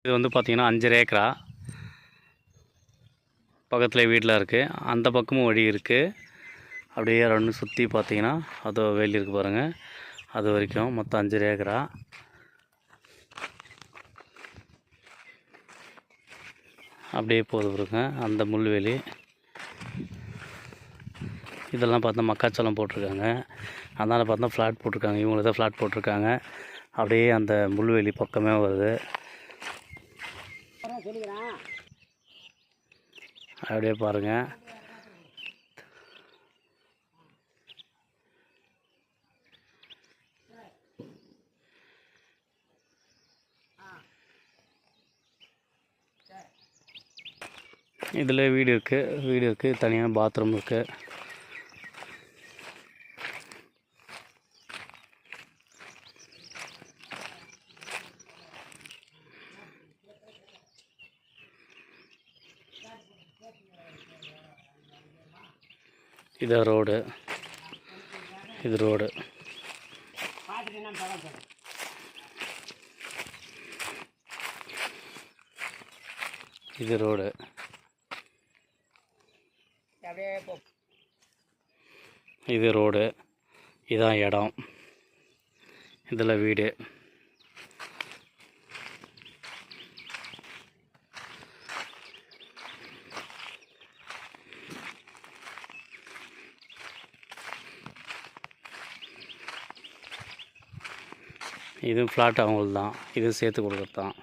இது வந்து பார்த்திங்கன்னா 5 ஏக்கரா பக்கத்தில் வீட்டில் இருக்குது. அந்த பக்கமும் வழி இருக்குது. அப்படியே ரெண்டு சுற்றி பார்த்தீங்கன்னா அதோ வேலி இருக்குது பாருங்கள். அது வரைக்கும் மொத்தம் 5 ஏக்கரா. அப்படியே போகுது பாருங்க அந்த முள்வேலி. இதெல்லாம் பார்த்தா மக்காச்சோளம் போட்டிருக்காங்க. அதனால் பார்த்தா ஃப்ளாட் போட்டிருக்காங்க. இவங்களுக்கு தான் ஃப்ளாட் போட்டிருக்காங்க. அப்படியே அந்த முள்வேலி பக்கமே வருது. அப்படியே பாருங்கள். இதில் வீடு இருக்குது. தனியாக பாத்ரூம் இருக்குது. இது ரோடு. இது ரோடு. இது ரோடு. இது ரோடு. இதான் இடம். இதில் வீடு. இதுவும் ஃப்ளாட் அவங்களுக்கு தான். இதுவும் சேர்த்து கொடுக்குறது தான்.